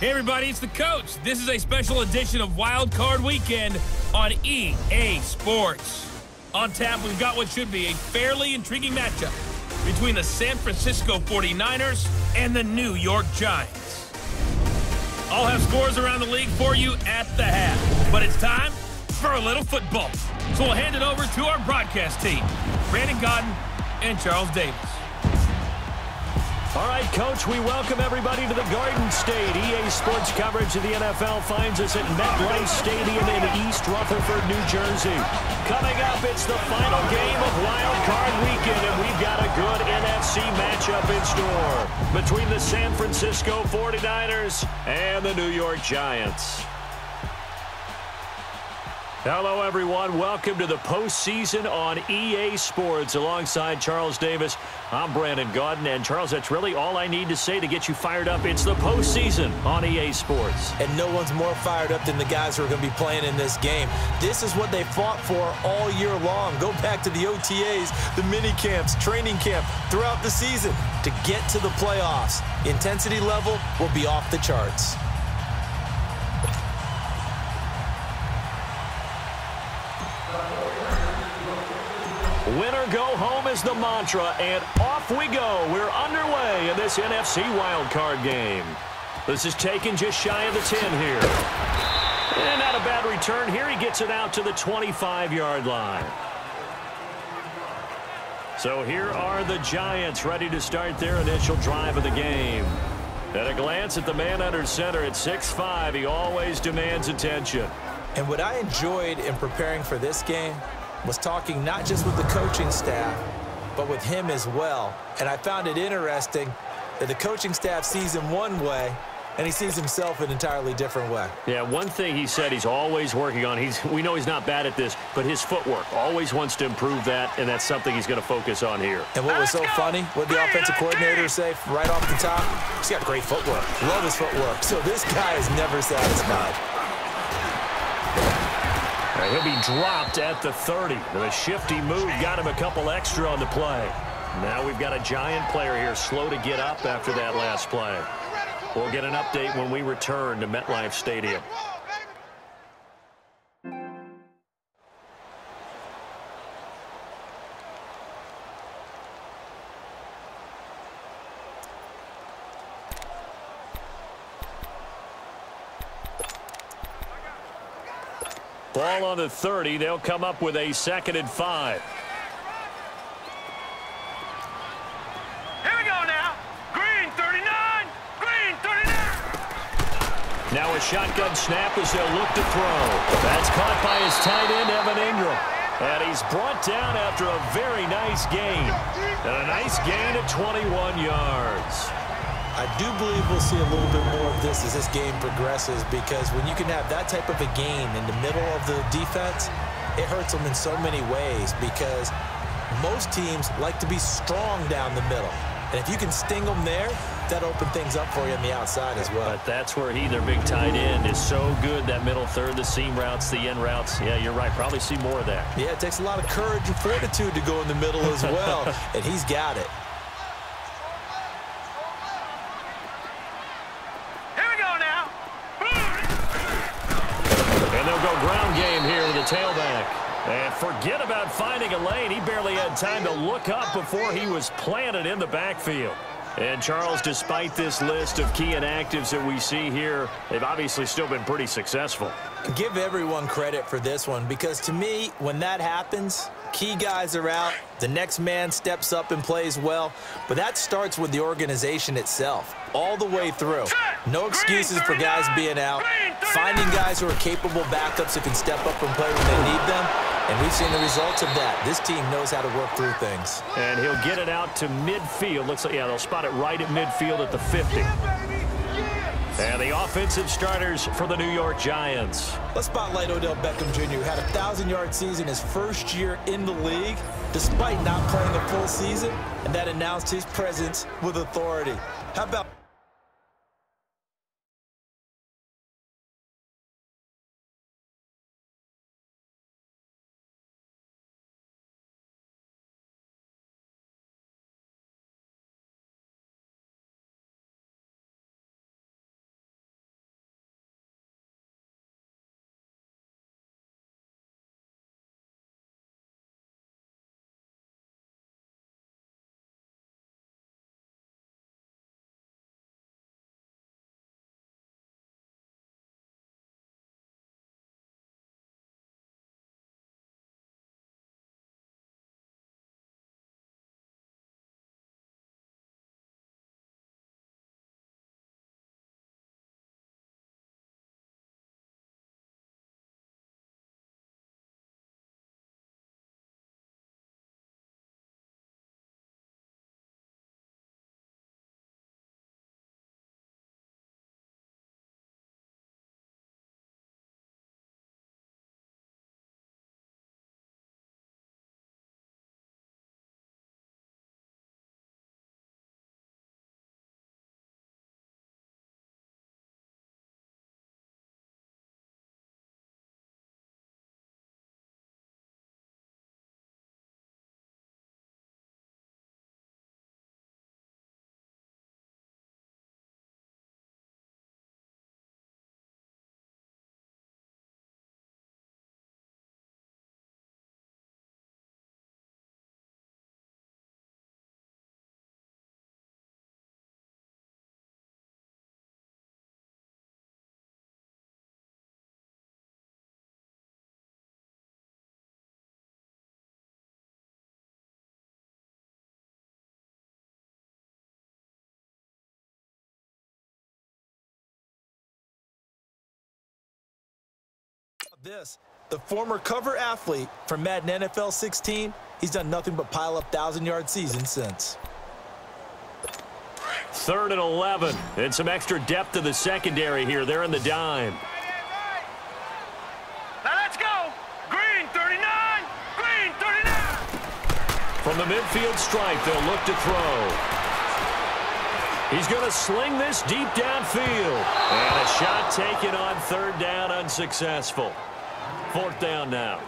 Hey everybody, it's the coach. This is a special edition of Wild Card Weekend on EA Sports. On tap, we've got what should be a fairly intriguing matchup between the San Francisco 49ers and the New York Giants. I'll have scores around the league for you at the half, but it's time for a little football. So we'll hand it over to our broadcast team, Brandon Godden and Charles Davis. All right, Coach, we welcome everybody to the Garden State. EA Sports coverage of the NFL finds us at MetLife Stadium in East Rutherford, New Jersey. Coming up, it's the final game of Wild Card Weekend, and we've got a good NFC matchup in store between the San Francisco 49ers and the New York Giants. Hello, everyone. Welcome to the postseason on EA Sports. Alongside Charles Davis, I'm Brandon Godden. And, Charles, that's really all I need to say to get you fired up. It's the postseason on EA Sports. And no one's more fired up than the guys who are going to be playing in this game. This is what they fought for all year long. Go back to the OTAs, the mini camps, training camp, throughout the season to get to the playoffs. Intensity level will be off the charts. Winner go home is the mantra, and off we go. We're underway in this NFC wildcard game. This is taken just shy of the 10 here. And not a bad return here. He gets it out to the 25-yard line. So here are the Giants ready to start their initial drive of the game. At a glance at the man under center at 6'5", he always demands attention. And what I enjoyed in preparing for this game was talking not just with the coaching staff, but with him as well. And I found it interesting that the coaching staff sees him one way, and he sees himself an entirely different way. Yeah, one thing he said he's always working on, we know he's not bad at this, but his footwork, always wants to improve that, and that's something he's going to focus on here. And what was so funny, what the offensive coordinator say right off the top? He's got great footwork. Love his footwork. So this guy is never satisfied. He'll be dropped at the 30. The shifty move got him a couple extra on the play. Now we've got a Giant player here slow to get up after that last play. We'll get an update when we return to MetLife Stadium. Ball on the 30. They'll come up with a 2nd and 5. Here we go now. Green 39. Green 39. Now a shotgun snap as they'll look to throw. That's caught by his tight end, Evan Ingram. And he's brought down after a very nice gain. And a nice gain of 21 yards. I do believe we'll see a little bit more of this as this game progresses, because when you can have that type of a gain in the middle of the defense, it hurts them in so many ways, because most teams like to be strong down the middle. And if you can sting them there, that opens things up for you on the outside as well. But that's where their big tight end, is so good, that middle third, the seam routes, the end routes. Yeah, you're right. Probably see more of that. Yeah, it takes a lot of courage and fortitude to go in the middle as well, and he's got it. Ground game here with the tailback. And forget about finding a lane. He barely had time to look up before he was planted in the backfield. And, Charles, despite this list of key inactives that we see here, they've obviously still been pretty successful. Give everyone credit for this one, because to me, when that happens, key guys are out, the next man steps up and plays well, but that starts with the organization itself, all the way through. No excuses for guys being out, finding guys who are capable backups who can step up and play when they need them, and we've seen the results of that. This team knows how to work through things. And he'll get it out to midfield. Looks like, yeah, they'll spot it right at midfield at the 50. And the offensive starters for the New York Giants. Let's spotlight Odell Beckham Jr., who had a 1,000-yard season his first year in the league, despite not playing a full season, and that announced his presence with authority. How about This, the former cover athlete from Madden NFL 16, he's done nothing but pile up 1,000-yard seasons since. 3rd and 11. And some extra depth to the secondary here. They're in the dime. Now let's go. Green 39. Green 39. From the midfield stripe, they'll look to throw. He's going to sling this deep downfield. And a shot taken on 3rd down, unsuccessful. 4th down now.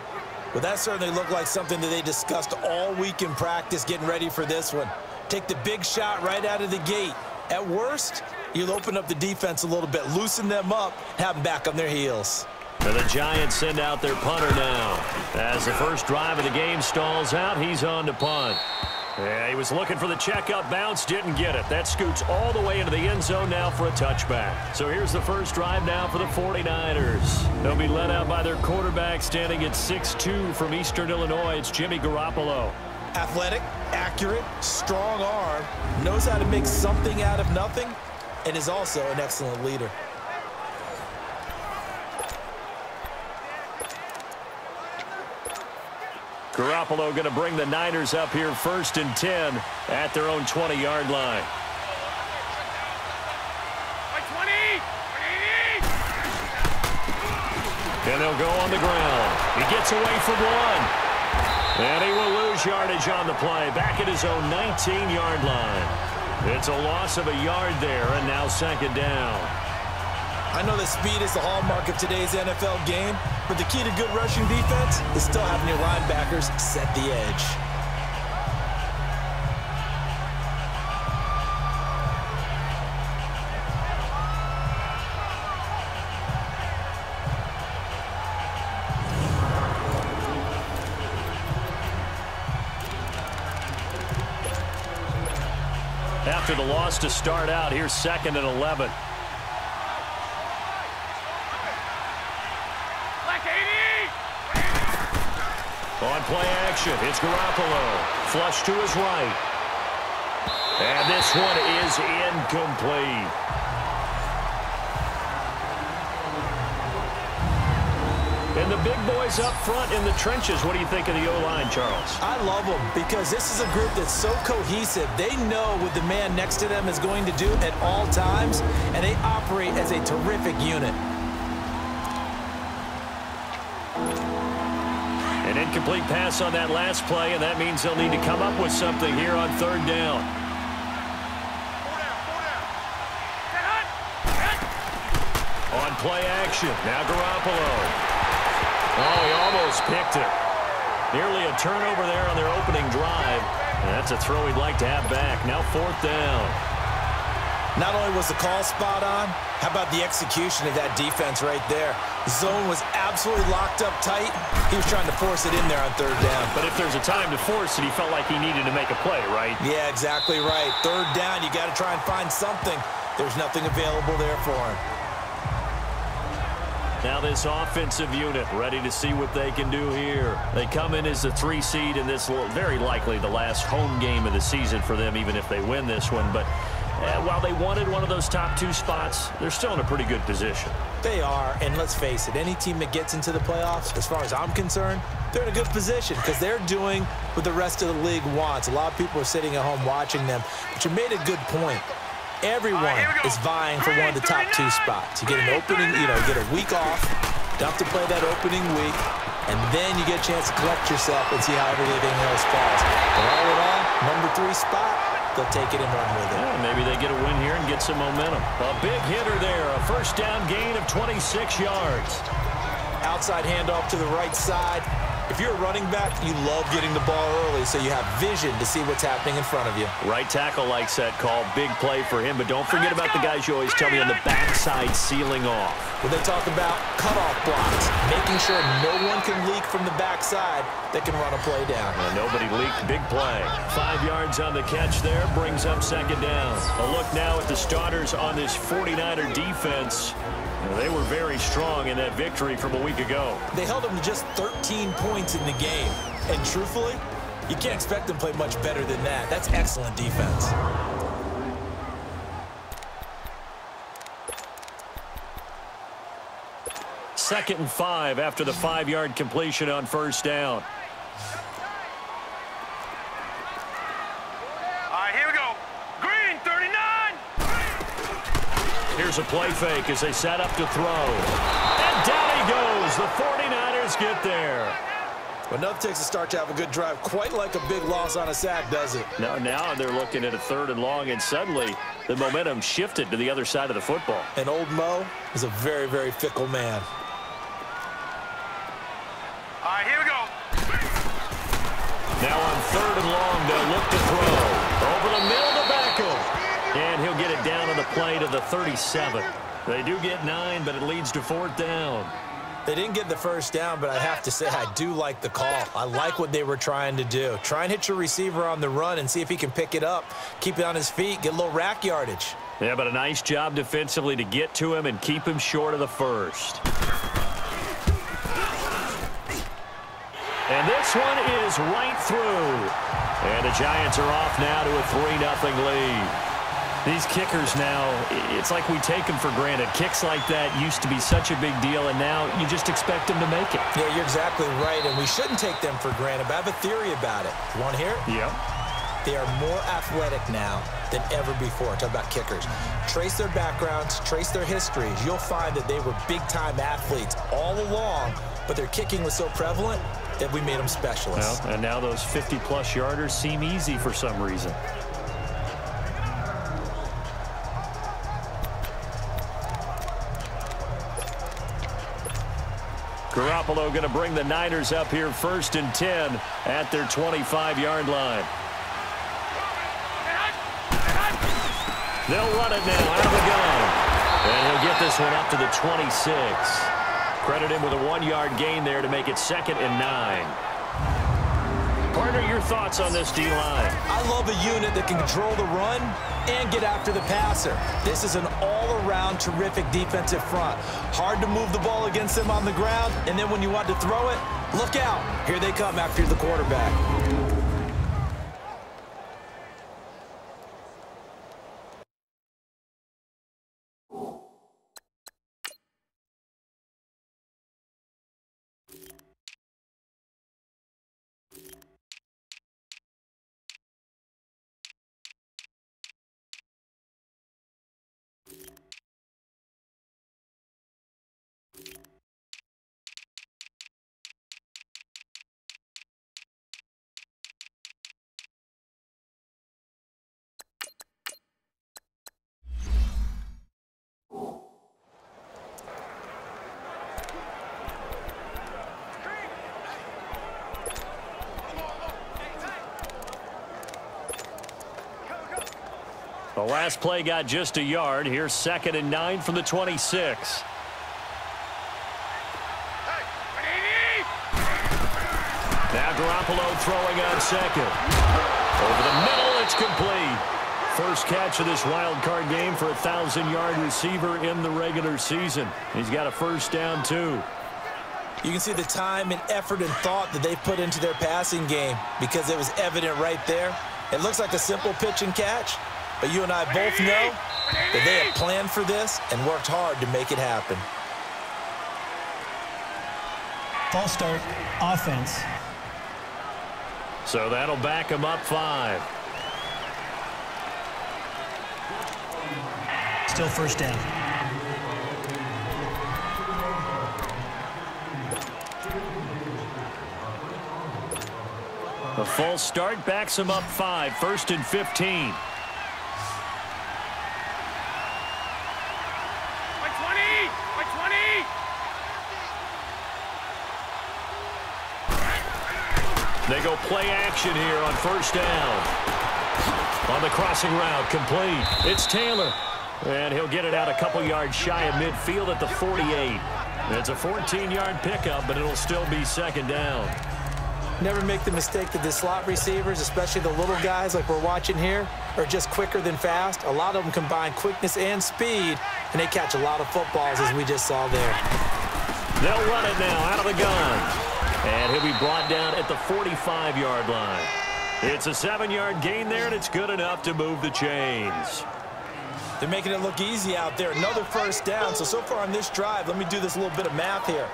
Well, that certainly looked like something that they discussed all week in practice getting ready for this one. Take the big shot right out of the gate. At worst, you'll open up the defense a little bit, loosen them up, have them back on their heels. And the Giants send out their punter now. As the first drive of the game stalls out, he's on to punt. Yeah, he was looking for the checkup bounce, didn't get it. That scoots all the way into the end zone now for a touchback. So here's the first drive now for the 49ers. They'll be led out by their quarterback standing at 6'2" from Eastern Illinois. It's Jimmy Garoppolo. Athletic, accurate, strong arm, knows how to make something out of nothing, and is also an excellent leader. Garoppolo going to bring the Niners up here 1st and 10 at their own 20-yard line. 20. And they'll go on the ground. He gets away from one. And he will lose yardage on the play, back at his own 19-yard line. It's a loss of a yard there, and now 2nd down. I know that speed is the hallmark of today's NFL game, but the key to good rushing defense is still having your linebackers set the edge. After the loss to start out, here's 2nd and 11. On play action, it's Garoppolo. Flush to his right. And this one is incomplete. And the big boys up front in the trenches. What do you think of the O-line, Charles? I love them because this is a group that's so cohesive. They know what the man next to them is going to do at all times, and they operate as a terrific unit. An incomplete pass on that last play, and that means they'll need to come up with something here on 3rd down. On play action, now Garoppolo. Oh, he almost picked it. Nearly a turnover there on their opening drive. And that's a throw he'd like to have back. Now 4th down. Not only was the call spot on, how about the execution of that defense right there? The zone was absolutely locked up tight. He was trying to force it in there on 3rd down. But if there's a time to force it, he felt like he needed to make a play, right? Yeah, exactly right. 3rd down, you got to try and find something. There's nothing available there for him. Now this offensive unit ready to see what they can do here. They come in as the 3 seed in this very likely the last home game of the season for them, even if they win this one. But while they wanted one of those top 2 spots, they're still in a pretty good position. They are, and let's face it, any team that gets into the playoffs, as far as I'm concerned, they're in a good position because they're doing what the rest of the league wants. A lot of people are sitting at home watching them, but you made a good point. Everyone is vying for one of the top 2 spots. You get an opening, you get a week off, don't have to play that opening week, and then you get a chance to collect yourself and see how everything else falls. But all in all, number 3 spot, they'll take it and run with it. Yeah, maybe they get a win here and get some momentum. A big hitter there, a 1st down gain of 26 yards. Outside handoff to the right side. If you're a running back, you love getting the ball early so you have vision to see what's happening in front of you. Right tackle likes that call. Big play for him, but don't forget about the guys you always tell me on the backside sealing off. When they talk about cutoff blocks, making sure no one can leak from the backside that can run a play down. And nobody leaked. Big play. 5 yards on the catch there, brings up 2nd down. A look now at the starters on this 49er defense. They were very strong in that victory from a week ago. They held them to just 13 points in the game. And truthfully, you can't expect them to play much better than that. That's excellent defense. 2nd and 5 after the 5-yard completion on first down. All right, here we go. Green, 39. Here's a play fake as they set up to throw. And down he goes. The 49ers get there. Well, enough takes a start to have a good drive. Quite like a big loss on a sack, does it? Now they're looking at a 3rd and long, and suddenly the momentum shifted to the other side of the football. And old Mo is a very, very fickle man. All right, here we go. Now on 3rd and long, they'll look to throw. Over the middle to Beckham. And he'll get it down on the play to the 37. They do get 9, but it leads to 4th down. They didn't get the first down, but I have to say I do like the call. I like what they were trying to do. Try and hit your receiver on the run and see if he can pick it up, keep it on his feet, get a little rack yardage. Yeah, but a nice job defensively to get to him and keep him short of the first. And this one is right through. And the Giants are off now to a 3-0 lead. These kickers now, it's like we take them for granted. Kicks like that used to be such a big deal, and now you just expect them to make it. Yeah, you're exactly right, and we shouldn't take them for granted, but I have a theory about it. You want to hear it? Yep. They are more athletic now than ever before. Talk about kickers. Trace their backgrounds, trace their histories. You'll find that they were big-time athletes all along, but their kicking was so prevalent that we made them specialists. Well, and now those 50-plus yarders seem easy for some reason. Garoppolo going to bring the Niners up here 1st and 10 at their 25-yard line. They'll run it now out of the gun. And he'll get this one up to the 26. Credit him with a 1-yard gain there to make it 2nd and 9. Partner, your thoughts on this D-line? I love a unit that can control the run and get after the passer. This is an all-around terrific defensive front. Hard to move the ball against them on the ground, and then when you want to throw it, look out. Here they come after the quarterback. The last play got just a yard. Here's 2nd and 9 from the 26. Now Garoppolo throwing on 2nd. Over the middle, it's complete. First catch of this wild card game for a 1,000-yard receiver in the regular season. He's got a first down, too. You can see the time and effort and thought that they put into their passing game because it was evident right there. It looks like a simple pitch and catch, but you and I both know that they have planned for this and worked hard to make it happen. False start, offense. So that'll back him up 5. Still first down. A false start backs him up 5. 1st and 15. My 20! My 20! They go play action here on first down. On the crossing route, complete. It's Taylor. And he'll get it out a couple yards shy of midfield at the 48. It's a 14-yard pickup, but it'll still be 2nd down. Never make the mistake that the slot receivers, especially the little guys like we're watching here, are just quicker than fast. A lot of them combine quickness and speed, and they catch a lot of footballs, as we just saw there. They'll run it now out of the gun. And he'll be brought down at the 45-yard line. It's a 7-yard gain there, and it's good enough to move the chains. They're making it look easy out there. Another first down. So far on this drive, let me do this little bit of math here.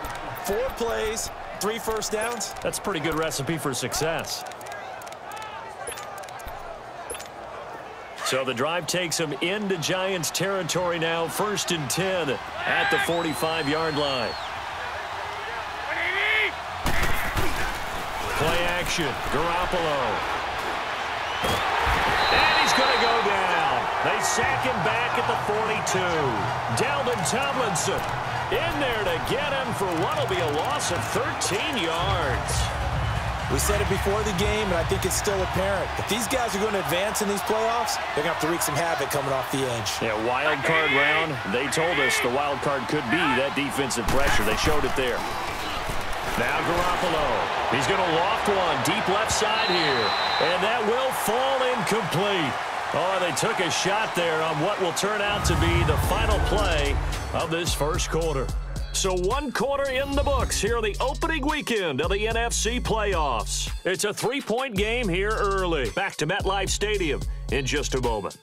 4 plays, 3 first downs. That's a pretty good recipe for success. So the drive takes them into Giants territory now. 1st and 10 at the 45-yard line. Play action. Garoppolo. And he's going to go down. They sack him back at the 42. Dalvin Tomlinson in there to get him for what will be a loss of 13 yards. We said it before the game, and I think it's still apparent. If these guys are going to advance in these playoffs, they're going to have to wreak some havoc coming off the edge. Yeah, wild card round. They told us the wild card could be that defensive pressure. They showed it there. Now Garoppolo. He's going to loft one deep left side here. And that will fall incomplete. Oh, they took a shot there on what will turn out to be the final play of this first quarter. So 1 quarter in the books here on the opening weekend of the NFC playoffs. It's a 3-point game here early. Back to MetLife Stadium in just a moment.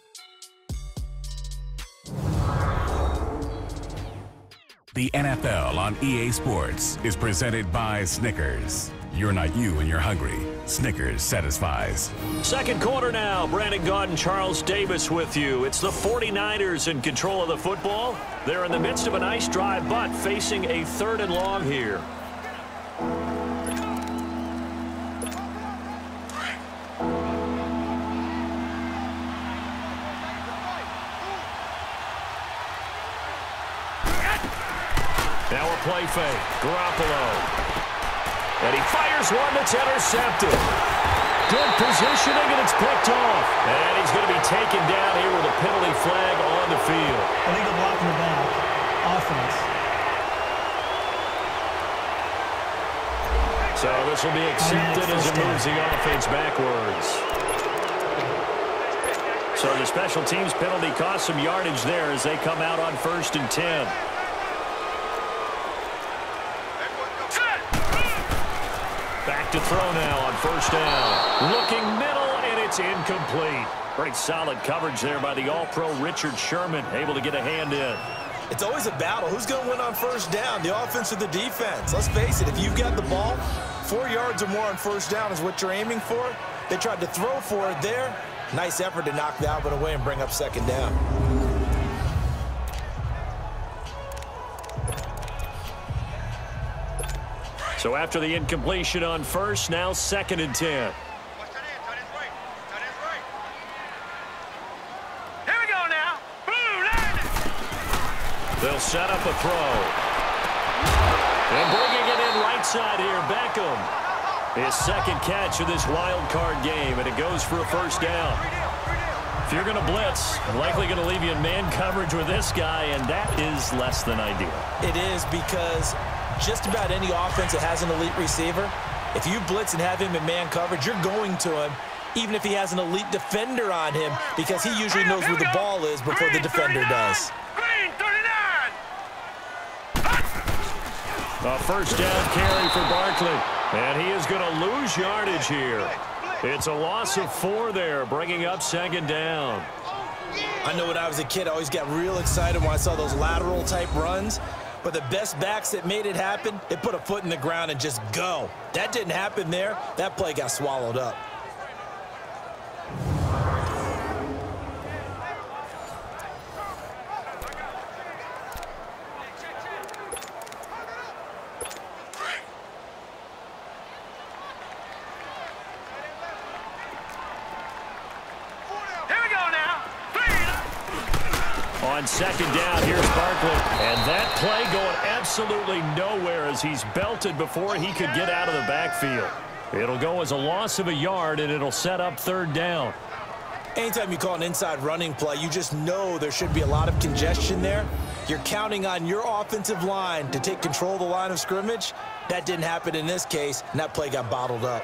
The NFL on EA Sports is presented by Snickers. You're not you when you're hungry. Snickers satisfies. Second quarter now. Brandon Gaudin, Charles Davis with you. It's the 49ers in control of the football. They're in the midst of a nice drive, but facing a 3rd and long here. Now a play fake. Garoppolo. And he fires one that's intercepted. Good positioning, and it's picked off. And he's going to be taken down here with a penalty flag on the field. Illegal block in the back. Offense. So this will be accepted as it moves the offense backwards. So the special teams penalty cost some yardage there as they come out on 1st and 10. Back to throw now on 1st down. Looking middle, and it's incomplete. Pretty solid coverage there by the All-Pro Richard Sherman, able to get a hand in. It's always a battle. Who's going to win on 1st down, the offense or the defense? Let's face it, if you've got the ball, 4 yards or more on 1st down is what you're aiming for. They tried to throw for it there. Nice effort to knock that one away and bring up 2nd down. So after the incompletion on 1st, now 2nd and 10. Here we go now. They'll set up a throw. And bringing it in right side here, Beckham. His 2nd catch of this wild card game, and it goes for a 1st down. If you're going to blitz, I'm likely going to leave you in man coverage with this guy, and that is less than ideal. It is, because just about any offense that has an elite receiver, if you blitz and have him in man coverage, you're going to him, even if he has an elite defender on him, because he usually knows where the ball is before the defender does. Green 39. A 1st down carry for Barkley, and he is going to lose yardage here. It's a loss of 4 there, bringing up 2nd down. I know when I was a kid, I always got real excited when I saw those lateral-type runs. But the best backs that made it happen, they put a foot in the ground and just go. That didn't happen there. That play got swallowed up. Here we go now. On 2nd down, here's Barkley. And that play going absolutely nowhere as he's belted before he could get out of the backfield. It'll go as a loss of a yard, and it'll set up 3rd down. Anytime you call an inside running play, you just know there should be a lot of congestion there. You're counting on your offensive line to take control of the line of scrimmage. That didn't happen in this case, and that play got bottled up.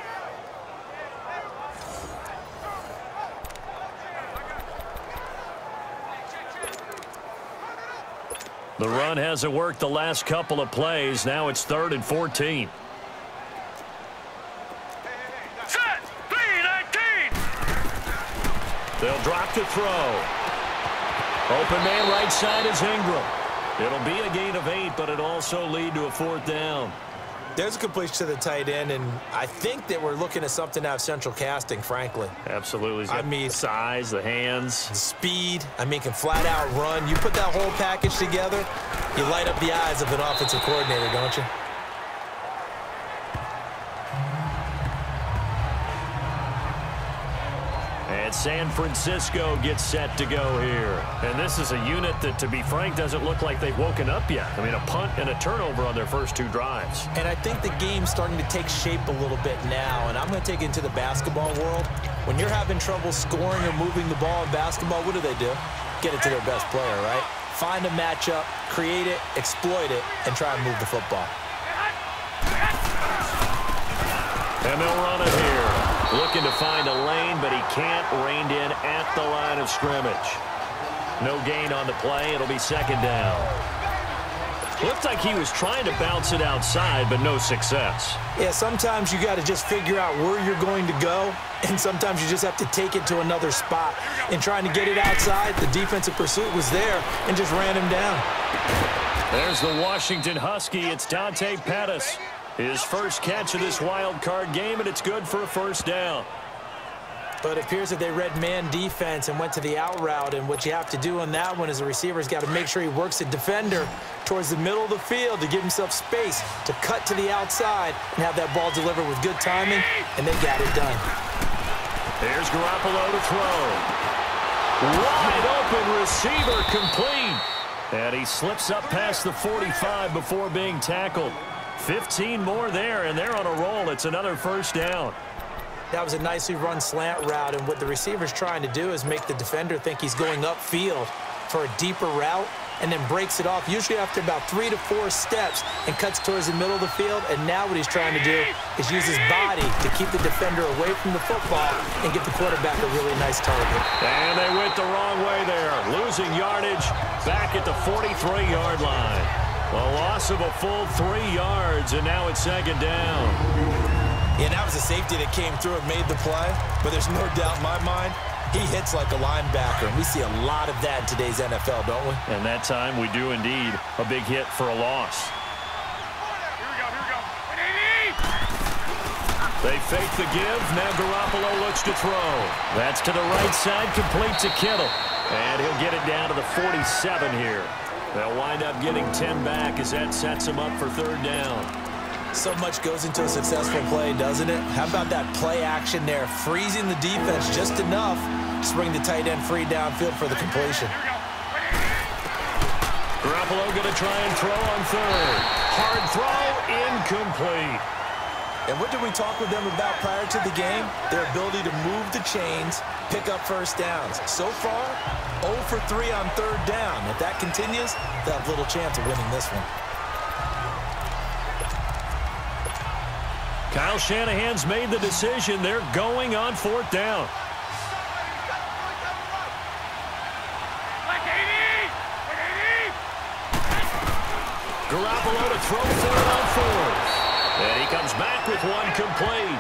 The run hasn't worked the last couple of plays. Now it's 3rd and 14. Set. 3-19. They'll drop to throw. Open man right side is Ingram. It'll be a gain of 8, but it also lead to a 4th down. There's a completion to the tight end, and I think that we're looking at something out of central casting, frankly. Absolutely. I mean, the size, the hands. The speed. I mean, can flat out run. You put that whole package together, you light up the eyes of an offensive coordinator, don't you? And San Francisco gets set to go here. And this is a unit that, to be frank, doesn't look like they've woken up yet. I mean, a punt and a turnover on their first 2 drives. And I think the game's starting to take shape a little bit now, and I'm going to take it into the basketball world. When you're having trouble scoring or moving the ball in basketball, what do? Get it to their best player, right? Find a matchup, create it, exploit it, and try and move the football. And they'll run it here. Looking to find a lane, but he can't. Reined in at the line of scrimmage. No gain on the play. It'll be 2nd down. Looked like he was trying to bounce it outside, but no success. Yeah, sometimes you got to just figure out where you're going to go, and sometimes you just have to take it to another spot. In trying to get it outside, the defensive pursuit was there and just ran him down. There's the Washington Husky. It's Dante Pettis. His first catch of this wild card game, and it's good for a 1st down. But it appears that they read man defense and went to the out route, and what you have to do on that one is the receiver's got to make sure he works the defender towards the middle of the field to give himself space to cut to the outside and have that ball delivered with good timing, and they got it done. There's Garoppolo to throw. Wide open receiver, complete. And he slips up past the 45 before being tackled. 15 more there, and they're on a roll. It's another 1st down. That was a nicely run slant route, and what the receiver's trying to do is make the defender think he's going upfield for a deeper route and then breaks it off, usually after about 3 to 4 steps, and cuts towards the middle of the field. And now what he's trying to do is use his body to keep the defender away from the football and get the quarterback a really nice target. And they went the wrong way there, losing yardage back at the 43-yard line. A loss of a full 3 yards, and now it's 2nd down. Yeah, that was a safety that came through and made the play, but there's no doubt in my mind, he hits like a linebacker, and we see a lot of that in today's NFL, don't we? And that time we do indeed. A big hit for a loss. Here we go. They fake the give. Now Garoppolo looks to throw. That's to the right side, complete to Kittle. And he'll get it down to the 47 here. They'll wind up getting 10 back as that sets them up for 3rd down. So much goes into a successful play, doesn't it? How about that play action there, freezing the defense just enough to bring the tight end free downfield for the completion. Garoppolo going to try and throw on 3rd. Hard throw, incomplete. And what did we talk with them about prior to the game? Their ability to move the chains, pick up 1st downs. So far, 0 for 3 on 3rd down. If that continues, they'll have little chance of winning this one. Kyle Shanahan's made the decision. They're going on 4th down. Garoppolo to throw for it on 4th. And he comes back with one complete.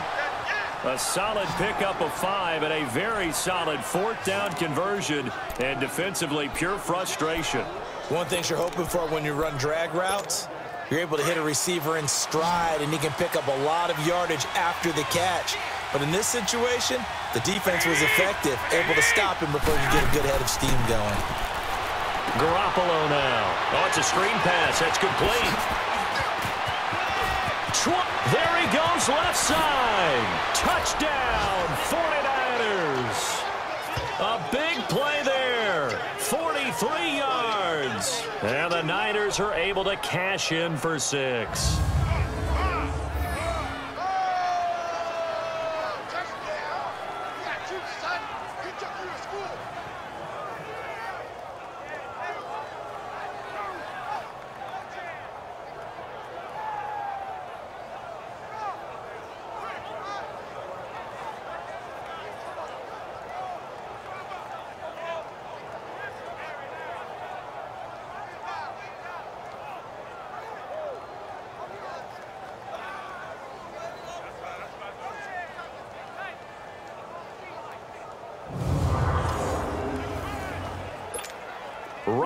A solid pickup of 5 and a very solid 4th down conversion. And defensively, pure frustration. One thing you're hoping for when you run drag routes, you're able to hit a receiver in stride, and he can pick up a lot of yardage after the catch. But in this situation, the defense was effective, able to stop him before he could get a good head of steam going. Garoppolo now. Oh, it's a screen pass. That's complete. There he goes, left side. Touchdown, 49ers. A big play there. 43 yards. And the Niners are able to cash in for 6.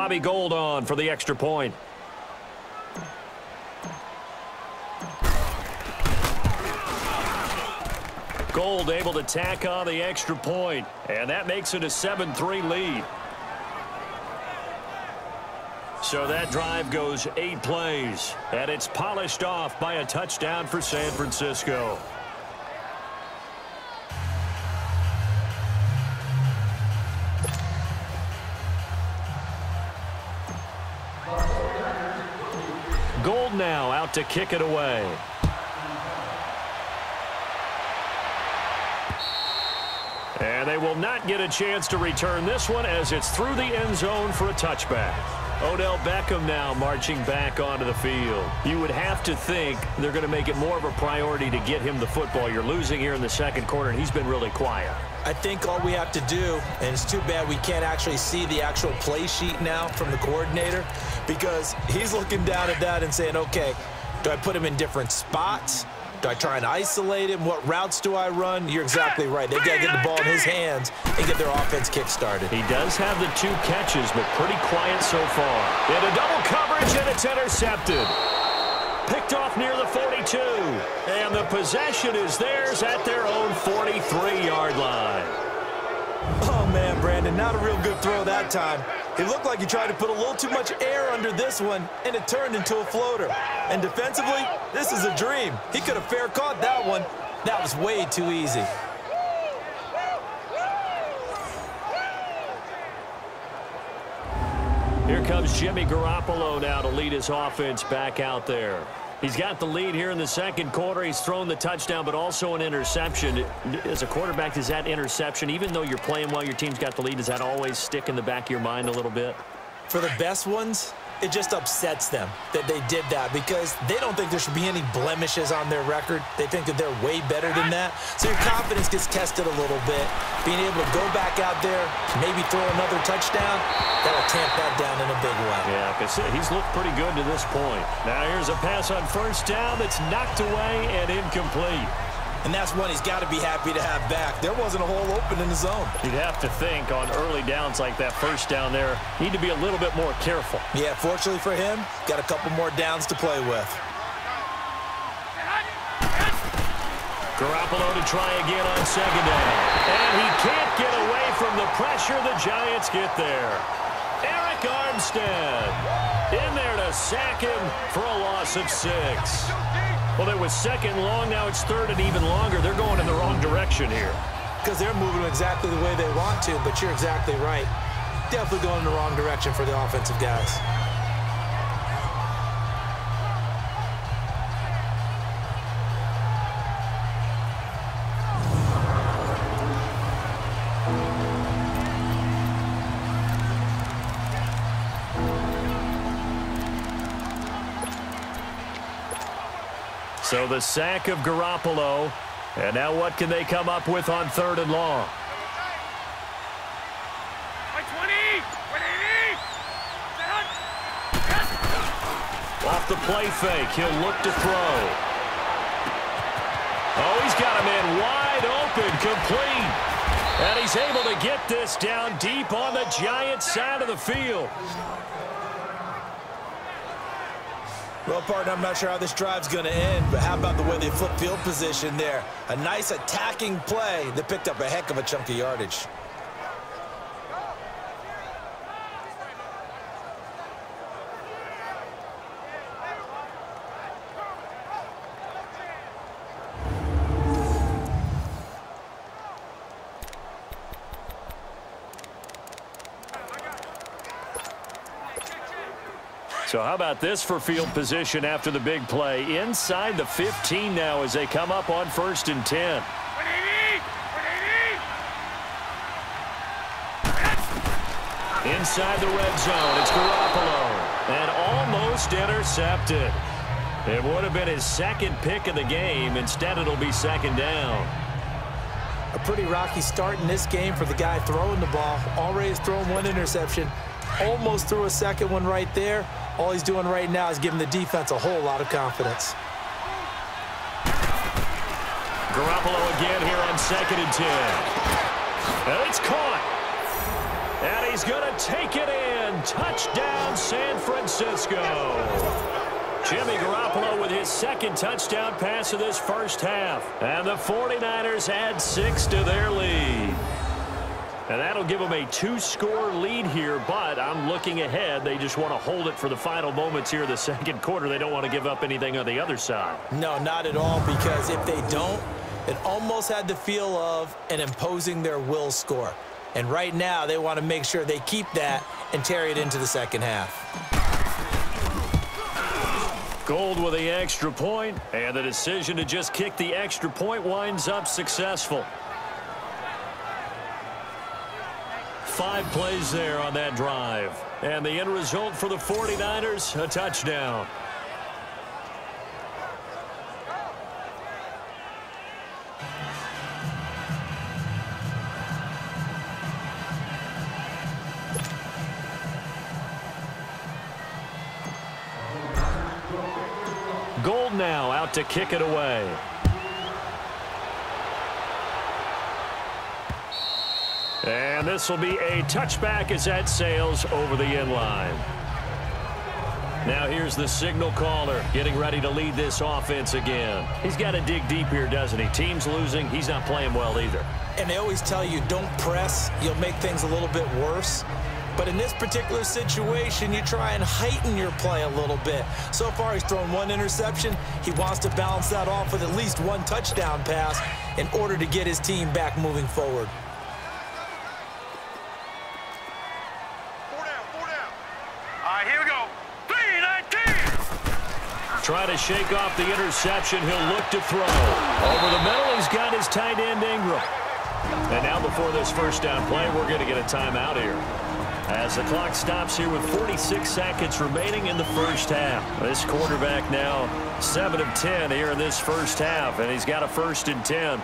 Robbie Gould on for the extra point. Gould able to tack on the extra point, and that makes it a 7-3 lead. So that drive goes 8 plays, and it's polished off by a touchdown for San Francisco. Gould now out to kick it away. And they will not get a chance to return this one as it's through the end zone for a touchback. Odell Beckham now marching back onto the field. You would have to think they're going to make it more of a priority to get him the football. You're losing here in the second quarter, and he's been really quiet. I think all we have to do, and it's too bad we can't actually see the actual play sheet now from the coordinator, because he's looking down at that and saying, okay, do I put him in different spots? Do I try and isolate him? What routes do I run? You're exactly right. They've got to get the ball in his hands and get their offense kick-started. He does have the 2 catches, but pretty quiet so far. Into double coverage, and it's intercepted. Picked off near the 42. And the possession is theirs at their own 43-yard line. Oh, man, Brandon, not a real good throw that time. It looked like he tried to put a little too much air under this one, and it turned into a floater. And defensively, this is a dream. He could have fair caught that one. That was way too easy. Here comes Jimmy Garoppolo now to lead his offense back out there. He's got the lead here in the second quarter. He's thrown the touchdown, but also an interception. As a quarterback, does that interception, even though you're playing well, your team's got the lead, does that always stick in the back of your mind a little bit? For the best ones, it just upsets them that they did that because they don't think there should be any blemishes on their record. They think that they're way better than that. So your confidence gets tested a little bit. Being able to go back out there, maybe throw another touchdown, that'll tamp that down in a big way. Yeah, because he's looked pretty good to this point. Now here's a pass on first down that's knocked away and incomplete. And that's one he's got to be happy to have back. There wasn't a hole open in the zone. You'd have to think on early downs like that first down there, need to be a little bit more careful. Yeah, fortunately for him, got a couple more downs to play with. Garoppolo to try again on second down. And he can't get away from the pressure. The Giants get there. Eric Armstead in there to sack him for a loss of 6. Well, it was second and long. Now it's third and even longer. They're going in the wrong direction here. Because they're moving exactly the way they want to, but you're exactly right. Definitely going in the wrong direction for the offensive guys. So the sack of Garoppolo. And now what can they come up with on third and long? Off the play fake, he'll look to throw. Oh, he's got a man wide open, complete. And he's able to get this down deep on the Giants side of the field. Well, partner, I'm not sure how this drive's going to end, but how about the way they flip field position there? A nice attacking play that picked up a heck of a chunk of yardage. So how about this for field position after the big play? Inside the 15 now as they come up on 1st and 10. Inside the red zone, it's Garoppolo. And almost intercepted. It would have been his second pick of the game. Instead, it'll be second down. A pretty rocky start in this game for the guy throwing the ball. Already has thrown one interception. Almost threw a second one right there. All he's doing right now is giving the defense a whole lot of confidence. Garoppolo again here on 2nd and 10. And it's caught. And he's going to take it in. Touchdown, San Francisco. Jimmy Garoppolo with his second touchdown pass of this first half. And the 49ers add 6 to their lead. And that'll give them a 2-score lead here, but I'm looking ahead. They just want to hold it for the final moments here of the second quarter. They don't want to give up anything on the other side. No, not at all, because if they don't, it almost had the feel of an imposing their will score. And right now, they want to make sure they keep that and carry it into the second half. Gold with the extra point, and the decision to just kick the extra point winds up successful. 5 plays there on that drive. And the end result for the 49ers, a touchdown. Gold now out to kick it away. And this will be a touchback as that sails over the end line. Now here's the signal caller getting ready to lead this offense again. He's got to dig deep here, doesn't he? Team's losing. He's not playing well either. And they always tell you, don't press. You'll make things a little bit worse. But in this particular situation, you try and heighten your play a little bit. So far, he's thrown 1 interception. He wants to balance that off with at least 1 touchdown pass in order to get his team back moving forward. Here we go. 3-19. Trying to shake off the interception. He'll look to throw. Over the middle, he's got his tight end, Ingram. And now before this first down play, we're going to get a timeout here. As the clock stops here with 46 seconds remaining in the first half. This quarterback now 7 of 10 here in this first half, and he's got a 1st and 10.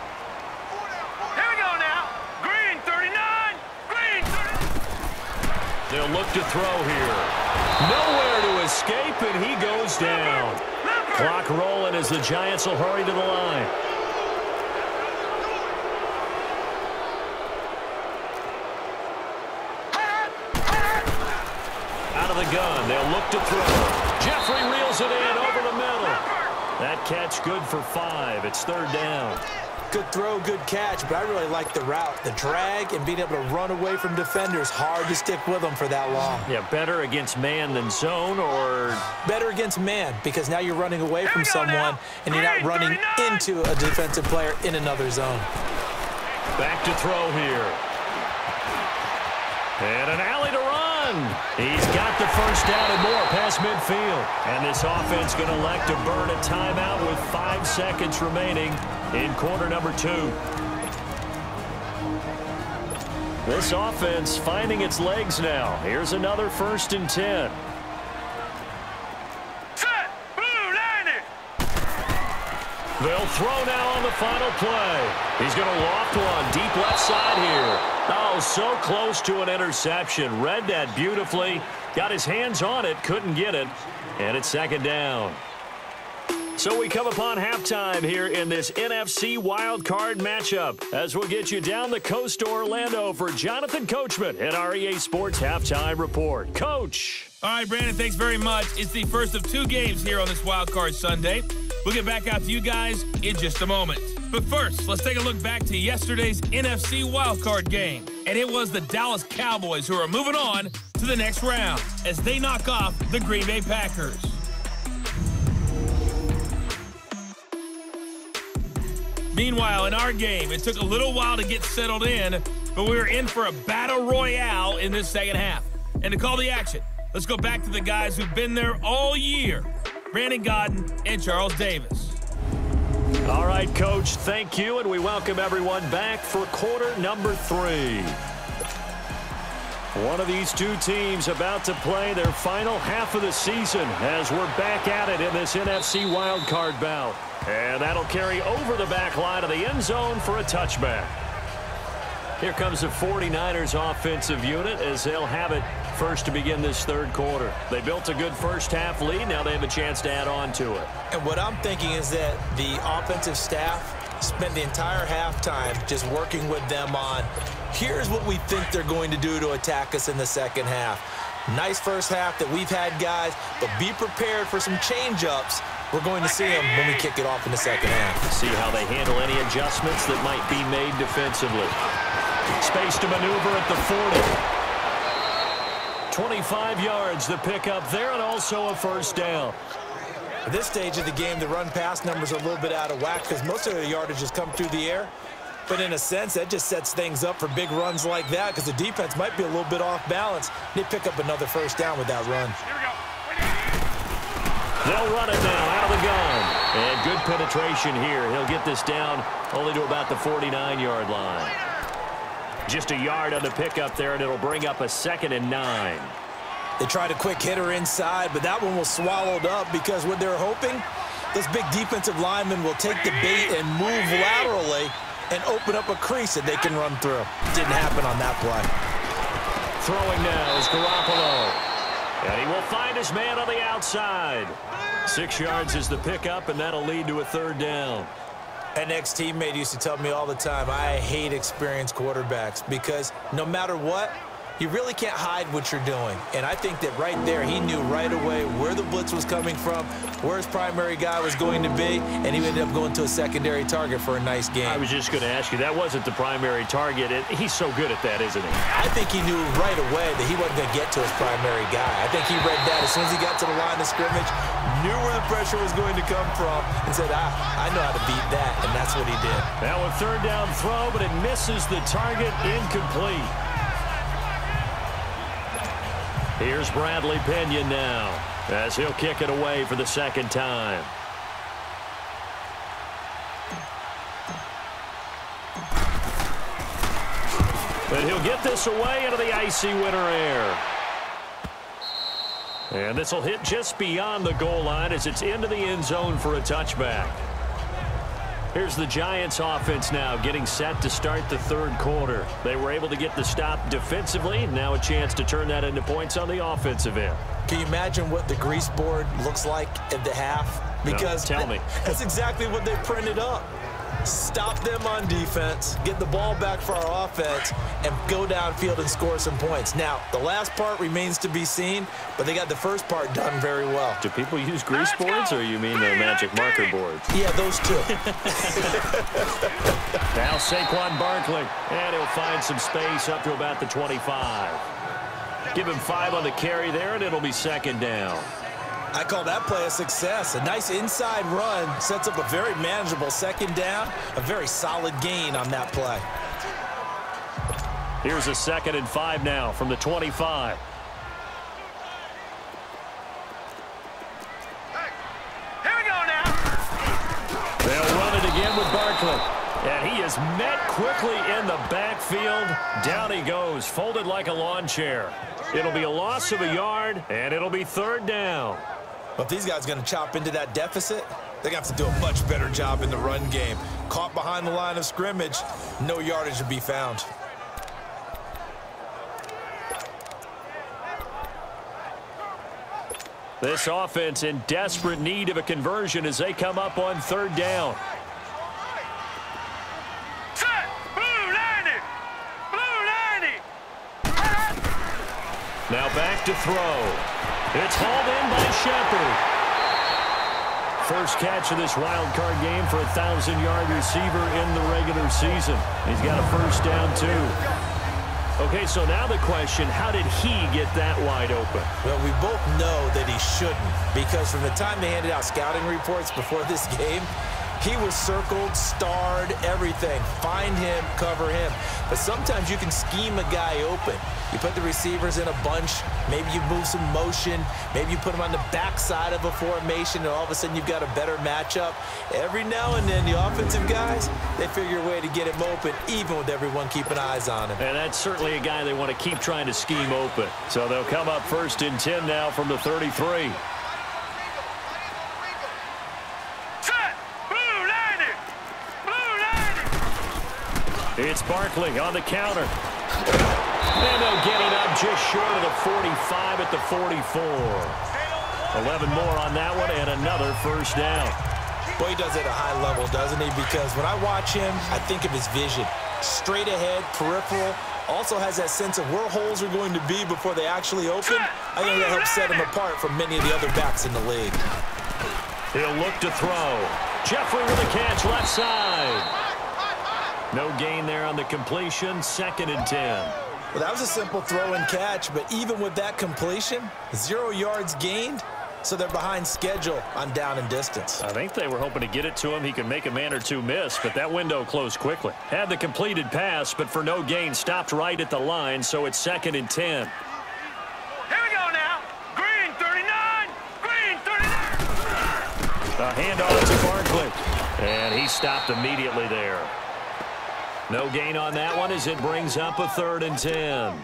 Here we go now. Green 39. Green 30. They'll look to throw here. Nowhere to escape, and he goes down. Clock rolling as the Giants will hurry to the line. Out of the gun, they'll look to throw. Jeffrey reels it in over the middle. That catch good for 5. It's 3rd down. Good throw, good catch, but I really like the route. The drag and being able to run away from defenders, hard to stick with them for that long. Yeah, better against man than zone, or? Better against man, because now you're running away from someone and you're not running into a defensive player in another zone. Back to throw here. And an alley to run. He's got the first down and more past midfield. And this offense going to elect to burn a timeout with 5 seconds remaining in quarter number 2. This offense finding its legs now. Here's another 1st and 10. Set. Blue 90. They'll throw now on the final play. He's going to loft one deep left side here. Oh, so close to an interception. Read that beautifully. Got his hands on it, couldn't get it. And it's 2nd down. So we come upon halftime here in this NFC wildcard matchup as we'll get you down the coast to Orlando for Jonathan Coachman at our EA Sports Halftime Report. Coach. All right, Brandon, thanks very much. It's the first of 2 games here on this wildcard Sunday. We'll get back out to you guys in just a moment. But first, let's take a look back to yesterday's NFC wildcard game. And it was the Dallas Cowboys who are moving on to the next round as they knock off the Green Bay Packers. Meanwhile, in our game, it took a little while to get settled in, but we were in for a battle royale in this second half. And to call the action, let's go back to the guys who've been there all year, Brandon Godden and Charles Davis. All right, Coach, thank you, and we welcome everyone back for quarter number 3. One of these 2 teams about to play their final half of the season as we're back at it in this NFC wildcard bout. And that'll carry over the back line of the end zone for a touchback. Here comes the 49ers offensive unit as they'll have it first to begin this 3rd quarter. They built a good first half lead. Now they have a chance to add on to it. And what I'm thinking is that the offensive staff Spent the entire halftime just working with them on, here's what we think they're going to do to attack us in the second half. Nice first half that we've had, guys, but be prepared for some change-ups. We're going to see them when we kick it off in the second half. See how they handle any adjustments that might be made defensively. Space to maneuver at the 40. 25 yards to pick up there, and also a first down. At this stage of the game, the run-pass numbers are a little bit out of whack because most of the yardage has come through the air. But in a sense, that just sets things up for big runs like that because the defense might be a little bit off balance. They pick up another first down with that run. They'll run it now out of the gun. And good penetration here. He'll get this down only to about the 49-yard line. Just a yard on the pickup there, and it'll bring up a 2nd and 9. They tried a quick hitter inside, but that one was swallowed up because what they're hoping, those big defensive linemen will take the bait and move laterally and open up a crease that they can run through. Didn't happen on that play. Throwing now is Garoppolo. And he will find his man on the outside. 6 yards is the pickup, and that'll lead to a 3rd down. An ex-teammate used to tell me all the time, I hate experienced quarterbacks because no matter what, you really can't hide what you're doing. And I think that right there, he knew right away where the blitz was coming from, where his primary guy was going to be, and he ended up going to a secondary target for a nice game. I was just going to ask you, that wasn't the primary target. He's so good at that, isn't he? I think he knew right away that he wasn't going to get to his primary guy. I think he read that as soon as he got to the line of scrimmage, knew where the pressure was going to come from, and said, I know how to beat that, and that's what he did. Now a 3rd down throw, but it misses the target, incomplete. Here's Bradley Pinion now as he'll kick it away for the 2nd time. But he'll get this away into the icy winter air. And this will hit just beyond the goal line as it's into the end zone for a touchback. Here's the Giants offense now getting set to start the 3rd quarter. They were able to get the stop defensively. Now a chance to turn that into points on the offensive end. Can you imagine what the grease board looks like at the half? Because no, tell me. That's exactly what they printed up. Stop them on defense, get the ball back for our offense, and go downfield and score some points. Now, the last part remains to be seen, but they got the first part done very well. Do people use grease boards, or you mean the magic marker boards? Yeah, those two. Now Saquon Barkley, and he'll find some space up to about the 25. Give him 5 on the carry there, and it'll be 2nd down. I call that play a success. A nice inside run sets up a very manageable 2nd down, a very solid gain on that play. Here's a 2nd and 5 now from the 25. Here we go now. They'll run it again with Barkley. And he is met quickly in the backfield. Down he goes, folded like a lawn chair. It'll be a loss of a yard, and it'll be 3rd down. But if these guys are going to chop into that deficit, they're going to have to do a much better job in the run game. Caught behind the line of scrimmage, no yardage to be found. This offense in desperate need of a conversion as they come up on 3rd down. Set. Blue 90. Blue 90. Now back to throw. It's hauled in by Shepard. First catch of this wild card game for a 1,000-yard receiver in the regular season. He's got a first down, too. Okay, so now the question, how did he get that wide open? Well, we both know that he shouldn't, because from the time they handed out scouting reports before this game, he was circled, starred, everything. Find him, cover him. But sometimes you can scheme a guy open. You put the receivers in a bunch. Maybe you move some motion. Maybe you put them on the backside of a formation, and all of a sudden you've got a better matchup. Every now and then, the offensive guys, they figure a way to get him open, even with everyone keeping eyes on him. And that's certainly a guy they want to keep trying to scheme open. So they'll come up 1st and 10 now from the 33. It's Barkley on the counter. And they'll get it up just short of the 45 at the 44. 11 more on that one and another first down. Boy, he does it at a high level, doesn't he? Because when I watch him, I think of his vision. Straight ahead, peripheral, also has that sense of where holes are going to be before they actually open. I think that helps set him apart from many of the other backs in the league. He'll look to throw. Jeffrey with a catch left side. No gain there on the completion, 2nd and 10. Well, that was a simple throw and catch, but even with that completion, 0 yards gained, so they're behind schedule on down and distance. I think they were hoping to get it to him. He could make a man or two miss, but that window closed quickly. Had the completed pass, but for no gain, stopped right at the line, so it's 2nd and 10. Here we go now. Green 39. Green 39. A handoff to Barkley, and he stopped immediately there. No gain on that one as it brings up a 3rd and 10.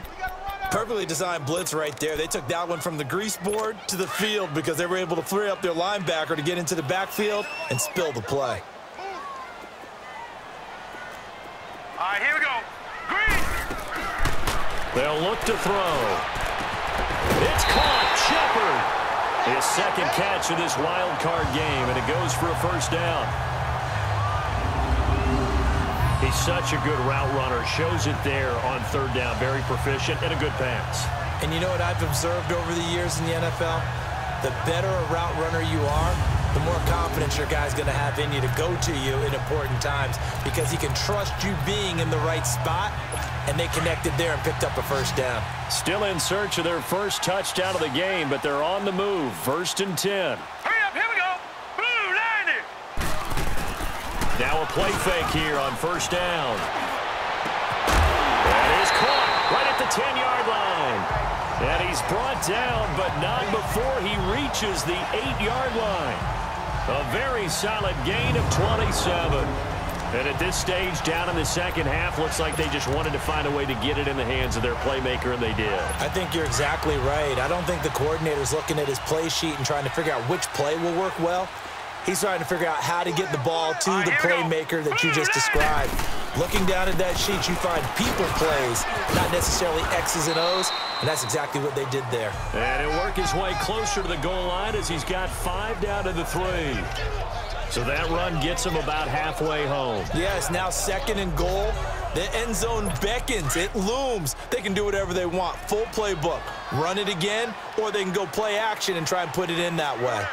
Perfectly designed blitz right there. They took that one from the grease board to the field because they were able to free up their linebacker to get into the backfield and spill the play. All right, here we go. Green. They'll look to throw. It's caught. Shepard. His 2nd catch of this wild card game, and it goes for a 1st down. He's such a good route runner. Shows it there on 3rd down. Very proficient and a good pass. And you know what I've observed over the years in the NFL? The better a route runner you are, the more confidence your guy's going to have in you to go to you in important times because he can trust you being in the right spot, and they connected there and picked up a 1st down. Still in search of their 1st touchdown of the game, but they're on the move. 1st and 10. Hurry up, here we go. Blue 90. Now a play fake here on 1st down. That is caught right at the 10-yard line. And he's brought down, but not before he reaches the 8-yard line. A very solid gain of 27. And at this stage, down in the 2nd half, looks like they just wanted to find a way to get it in the hands of their playmaker, and they did. I think you're exactly right. I don't think the coordinator's looking at his play sheet and trying to figure out which play will work well. He's trying to figure out how to get the ball to the playmaker that you just described. Looking down at that sheet, you find people plays, not necessarily X's and O's, and that's exactly what they did there. And he'll work his way closer to the goal line as he's got 5 down to the 3. So that run gets him about halfway home. Yes, now 2nd and goal. The end zone beckons. It looms. They can do whatever they want. Full playbook. Run it again, or they can go play action and try and put it in that way.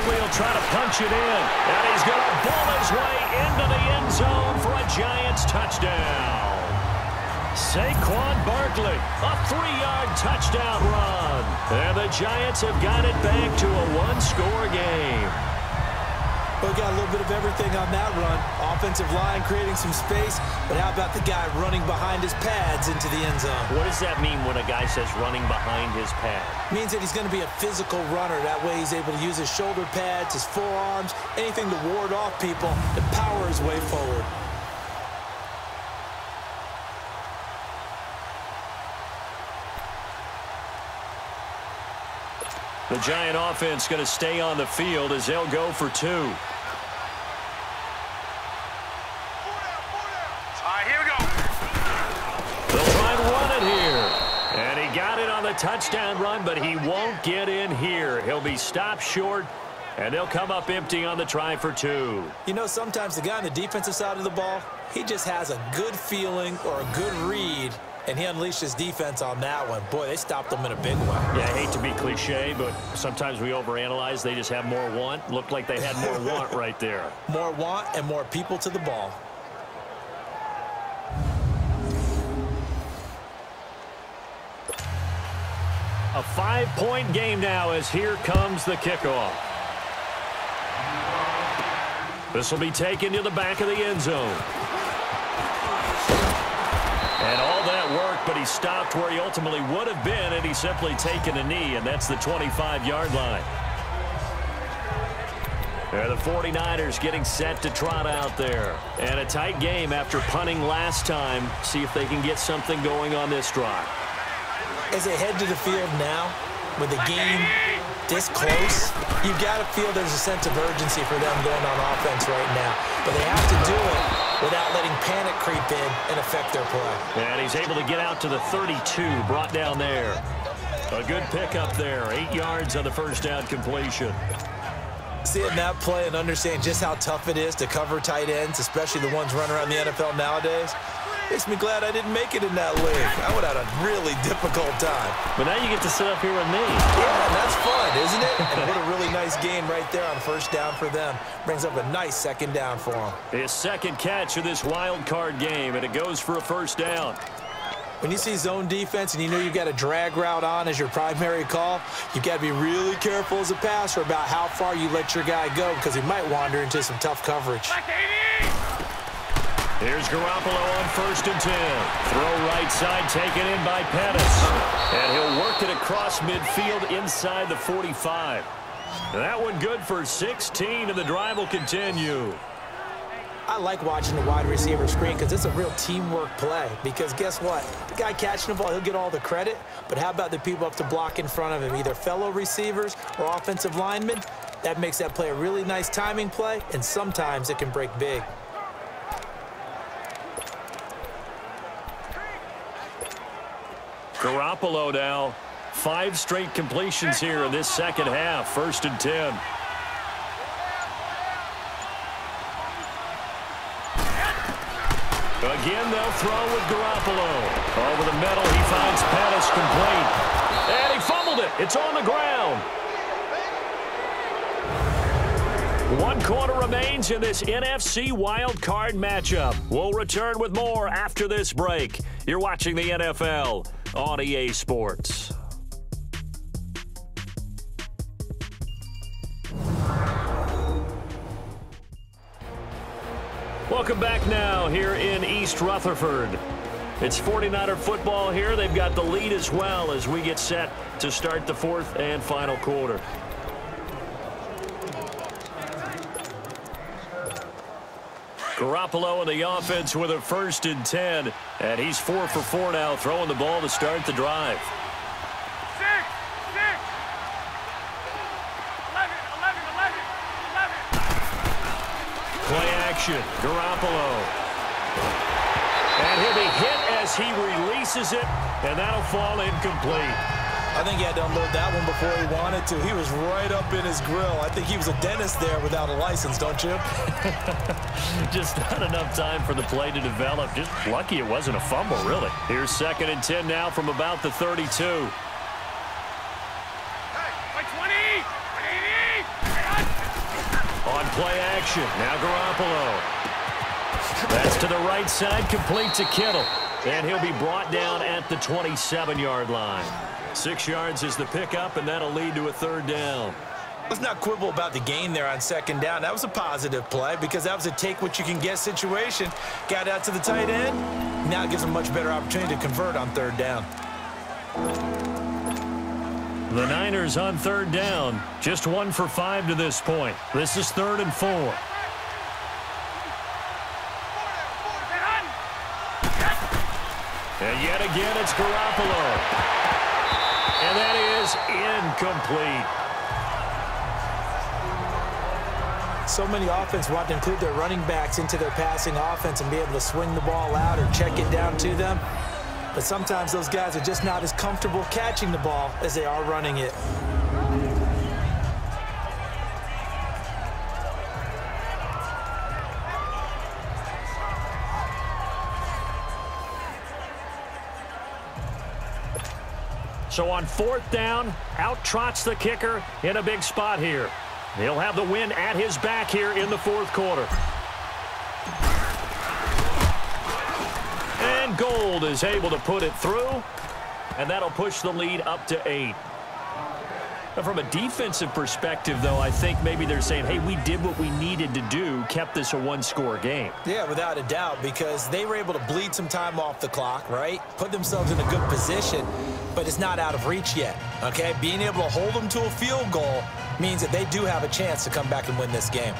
He'll try to punch it in, and he's going to ball his way into the end zone for a Giants touchdown. Saquon Barkley, a 3-yard touchdown run. And the Giants have got it back to a 1-score game. We got a little bit of everything on that run. Offensive line creating some space, but how about the guy running behind his pads into the end zone? What does that mean when a guy says running behind his pad? Means that he's going to be a physical runner. That way he's able to use his shoulder pads, his forearms, anything to ward off people and power his way forward. The Giant offense going to stay on the field as they'll go for 2. All right, here we go. They'll try and run it here. And he got it on the touchdown run, but he won't get in here. He'll be stopped short, and they'll come up empty on the try for 2. You know, sometimes the guy on the defensive side of the ball, he just has a good feeling or a good read, and he unleashed his defense on that one. Boy, they stopped them in a big way. Yeah, I hate to be cliche, but sometimes we overanalyze. They just have more want. Looked like they had more want right there. More want and more people to the ball. A 5-point game now as here comes the kickoff. This will be taken to the back of the end zone. And all that worked, but he stopped where he ultimately would have been, and he's simply taken a knee, and that's the 25-yard line. And the 49ers getting set to trot out there. And a tight game after punting last time. See if they can get something going on this drive. As they head to the field now, with the game this close, you've got to feel there's a sense of urgency for them going on offense right now. But they have to do it without letting panic creep in and affect their play. And he's able to get out to the 32, brought down there. A good pickup there, 8 yards on the 1st down completion. Seeing that play and understanding just how tough it is to cover tight ends, especially the ones running around the NFL nowadays, makes me glad I didn't make it in that league. I would have had a really difficult time. But now you get to sit up here with me. Yeah, that's fun, isn't it? And what a really nice gain right there on first down for them. Brings up a nice second down for them. His second catch of this wild card game, and it goes for a first down. When you see zone defense and you know you've got a drag route on as your primary call, you've got to be really careful as a passer about how far you let your guy go because he might wander into some tough coverage. Here's Garoppolo on 1st and 10. Throw right side, taken in by Pettis. And he'll work it across midfield inside the 45. That one good for 16, and the drive will continue. I like watching the wide receiver screen because it's a real teamwork play. Because guess what? The guy catching the ball, he'll get all the credit. But how about the people up to block in front of him, either fellow receivers or offensive linemen? That makes that play a really nice timing play, and sometimes it can break big. Garoppolo now. 5 straight completions here in this second half. 1st and 10. Again, they'll throw with Garoppolo. Over the middle, he finds Pettis complete. And he fumbled it. It's on the ground. 1 quarter remains in this NFC wild card matchup. We'll return with more after this break. You're watching the NFL on EA Sports. Welcome back now here in East Rutherford. It's 49er football here. They've got the lead as well as we get set to start the 4th and final quarter. Garoppolo in the offense with a 1st and 10. And he's 4 for 4 now, throwing the ball to start the drive. 6, 6. 11. Play action, Garoppolo. And he'll be hit as he releases it, and that'll fall incomplete. I think he had to unload that one before he wanted to. He was right up in his grill. I think he was a dentist there without a license, don't you? Just not enough time for the play to develop. Just lucky it wasn't a fumble, really. Here's 2nd and 10 now from about the 32. On play action, now Garoppolo. That's to the right side, complete to Kittle. And he'll be brought down at the 27-yard line. 6 yards is the pickup, and that'll lead to a 3rd down. Let's not quibble about the gain there on 2nd down. That was a positive play because that was a take-what-you-can-get situation. Got out to the tight end. Now it gives him a much better opportunity to convert on 3rd down. The Niners on 3rd down. Just 1 for 5 to this point. This is 3rd and 4. And yet again, it's Garoppolo. And that is incomplete. So many offenses want to include their running backs into their passing offense and be able to swing the ball out or check it down to them. But sometimes those guys are just not as comfortable catching the ball as they are running it. So on 4th down, out trots the kicker in a big spot here. He'll have the win at his back here in the 4th quarter. And Gold is able to put it through, and that'll push the lead up to 8. Now, from a defensive perspective, though, I think maybe they're saying, hey, we did what we needed to do, kept this a 1-score game. Yeah, without a doubt, because they were able to bleed some time off the clock, right? Put themselves in a good position, but it's not out of reach yet, okay? Being able to hold them to a field goal means that they do have a chance to come back and win this game.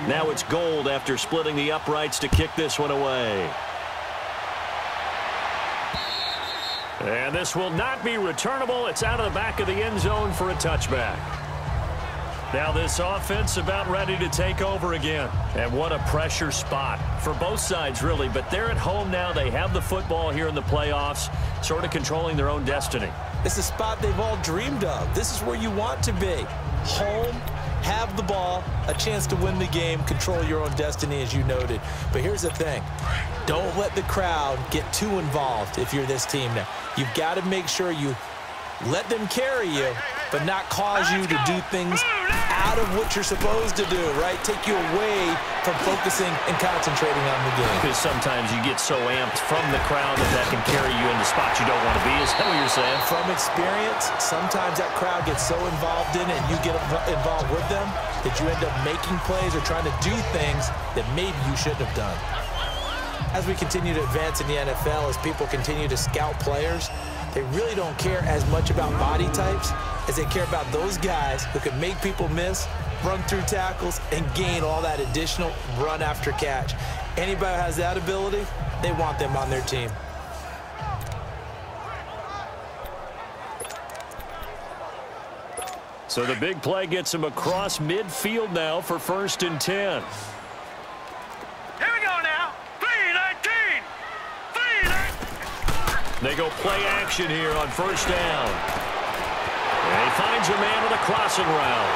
Now it's Gold after splitting the uprights to kick this one away. And this will not be returnable. It's out of the back of the end zone for a touchback. Now this offense about ready to take over again. And what a pressure spot for both sides, really. But they're at home now. They have the football here in the playoffs, sort of controlling their own destiny. It's a spot they've all dreamed of. This is where you want to be. Home, have the ball, a chance to win the game, control your own destiny, as you noted. But here's the thing. Don't let the crowd get too involved if you're this team now. You've got to make sure you let them carry you, but not cause you to do things out of what you're supposed to do, right? Take you away from focusing and concentrating on the game. Because sometimes you get so amped from the crowd that can carry you into spots you don't want to be. Is that what you're saying? From experience, sometimes that crowd gets so involved in it and you get involved with them that you end up making plays or trying to do things that maybe you shouldn't have done. As we continue to advance in the NFL, as people continue to scout players, they really don't care as much about body types as they care about those guys who can make people miss, run through tackles, and gain all that additional run after catch. Anybody who has that ability, they want them on their team. So the big play gets him across midfield now for 1st and 10. They go play action here on 1st down. And he finds a man with a crossing route.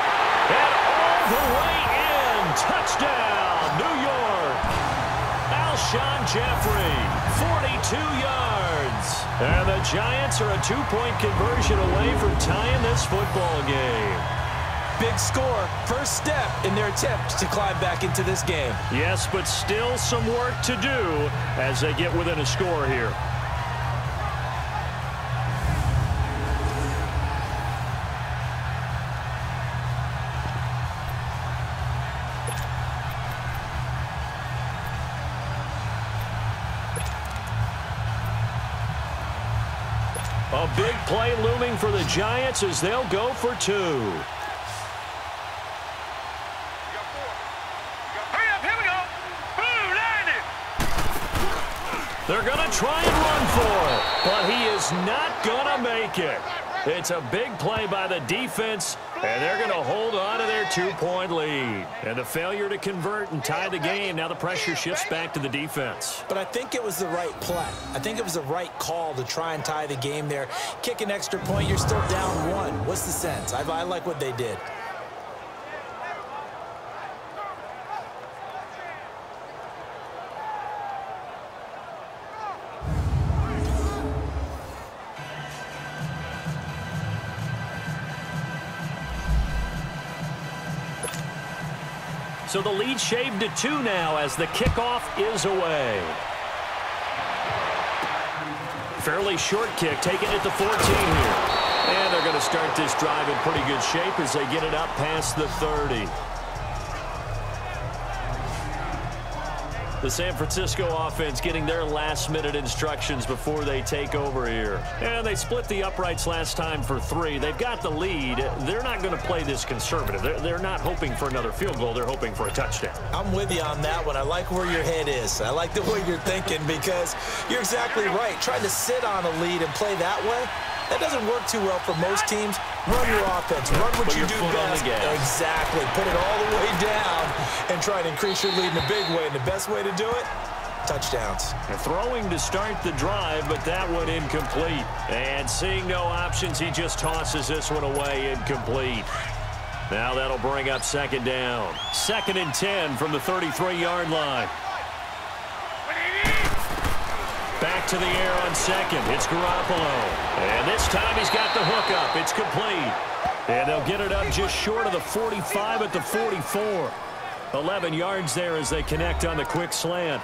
And all the way in. Touchdown, New York. Alshon Jeffrey, 42 yards. And the Giants are a 2-point conversion away from tying this football game. Big score, first step in their attempt to climb back into this game. Yes, but still some work to do as they get within a score here. A big play looming for the Giants as they'll go for 2. Hurry up, here we go. Boom, landed. They're going to try and run for it, but he is not going to make it. It's a big play by the defense, and they're going to hold on to their 2-point lead. And the failure to convert and tie the game, now the pressure shifts back to the defense. But I think it was the right play. I think it was the right call to try and tie the game there. Kick an extra point, you're still down 1. What's the sense? I like what they did. So the lead shaved to 2 now as the kickoff is away. Fairly short kick, taking it to 14 here. And they're going to start this drive in pretty good shape as they get it up past the 30. The San Francisco offense getting their last-minute instructions before they take over here. And they split the uprights last time for 3. They've got the lead. They're not going to play this conservative. They're not hoping for another field goal. They're hoping for a touchdown. I'm with you on that one. I like where your head is. I like the way you're thinking because you're exactly right. Trying to sit on a lead and play that way, that doesn't work too well for most teams. Run your offense. Run what you do best. Exactly. Put it all the way down and try to increase your lead in a big way. And the best way to do it, touchdowns. And throwing to start the drive, but that one incomplete. And seeing no options, he just tosses this one away incomplete. Now that'll bring up 2nd down. 2nd and 10 from the 33-yard line. Back to the air on 2nd. It's Garoppolo. And this time he's got the hook up. It's complete. And they'll get it up just short of the 45 at the 44. 11 yards there as they connect on the quick slant.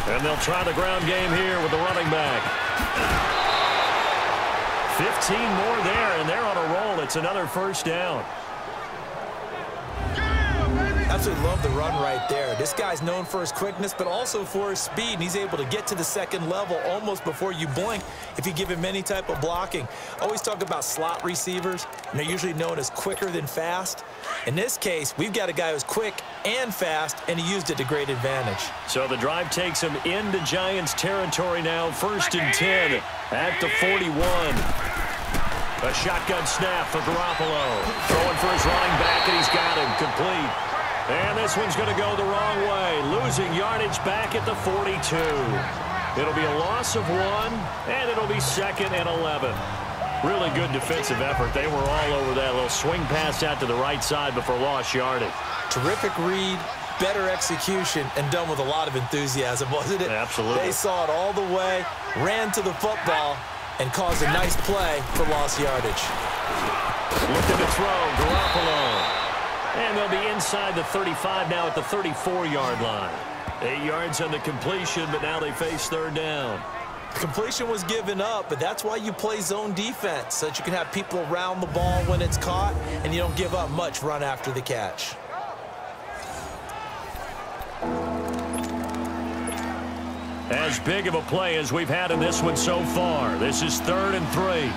And they'll try the ground game here with the running back. 15 more there, and they're on a roll. It's another 1st down. Absolutely love the run right there. This guy's known for his quickness, but also for his speed, and he's able to get to the second level almost before you blink if you give him any type of blocking. Always talk about slot receivers, and they're usually known as quicker than fast. In this case, we've got a guy who's quick and fast, and he used it to great advantage. So the drive takes him into Giants territory now, 1st and 10 at the 41. A shotgun snap for Garoppolo. Throwing for his running back, and he's got him complete. And this one's going to go the wrong way. Losing yardage back at the 42. It'll be a loss of 1, and it'll be 2nd and 11. Really good defensive effort. They were all over that little swing pass out to the right side before lost yardage. Terrific read, better execution, and done with a lot of enthusiasm, wasn't it? Absolutely. They saw it all the way, ran to the football, and caused a nice play for lost yardage. Looking to throw, Garoppolo. And they'll be inside the 35 now at the 34-yard line. 8 yards on the completion, but now they face 3rd down. Completion was given up, but that's why you play zone defense, so that you can have people around the ball when it's caught, and you don't give up much run after the catch. As big of a play as we've had in this one so far. This is 3rd and 3.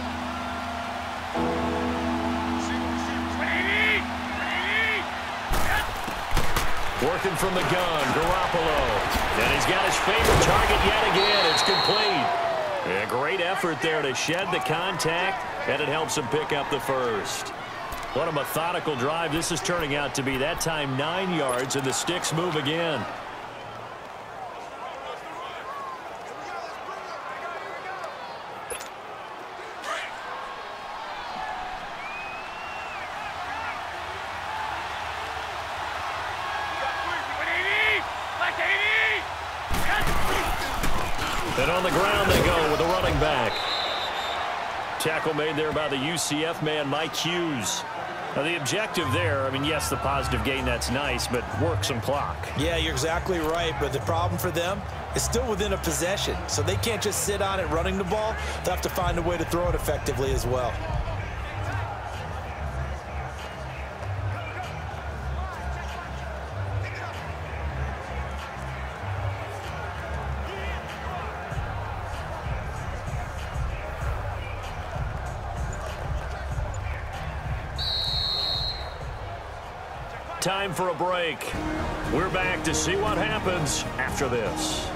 Working from the gun, Garoppolo. And he's got his favorite target yet again. It's complete. A great effort there to shed the contact, and it helps him pick up the first. What a methodical drive this is turning out to be. That time 9 yards, and the sticks move again. And on the ground they go with the running back. Tackle made there by the UCF man, Mike Hughes. Now the objective there, I mean, yes, the positive gain, that's nice, but work some clock. Yeah, you're exactly right, but the problem for them is still within a possession, so they can't just sit on it running the ball. They'll have to find a way to throw it effectively as well. Time for a break. We're back to see what happens after this.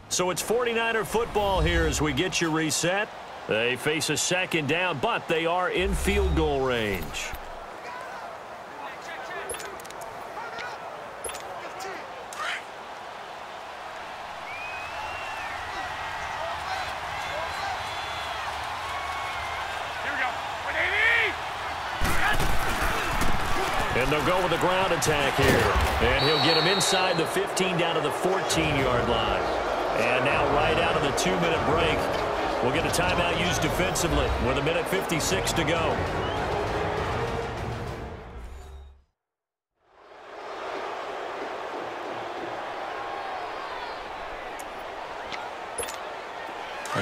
So it's 49er football here as we get you reset. They face a 2nd down, but they are in field goal range. And they'll go with the ground attack here. And he'll get him inside the 15 down to the 14-yard line. And now right out of the 2-minute break, we'll get a timeout used defensively with 1:56 to go.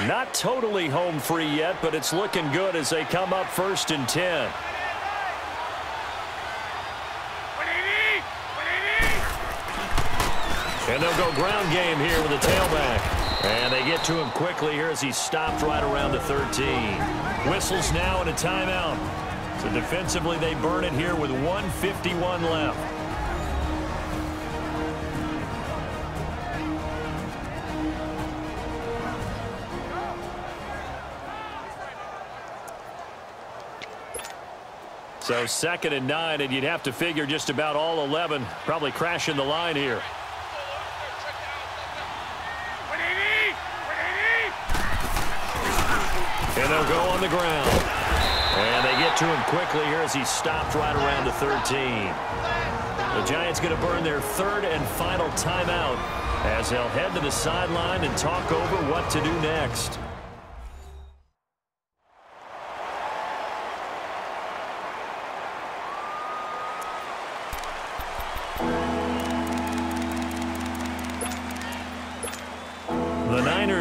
Not totally home free yet, but it's looking good as they come up 1st and 10. And they'll go ground game here with the tailback. And they get to him quickly here as he's stopped right around the 13. Whistles now and a timeout. So defensively they burn it here with 1:51 left. So 2nd and 9, and you'd have to figure just about all 11 probably crashing the line here. And they'll go on the ground. And they get to him quickly here as he's stopped right around the 13. The Giants going to burn their 3rd and final timeout as they'll head to the sideline and talk over what to do next.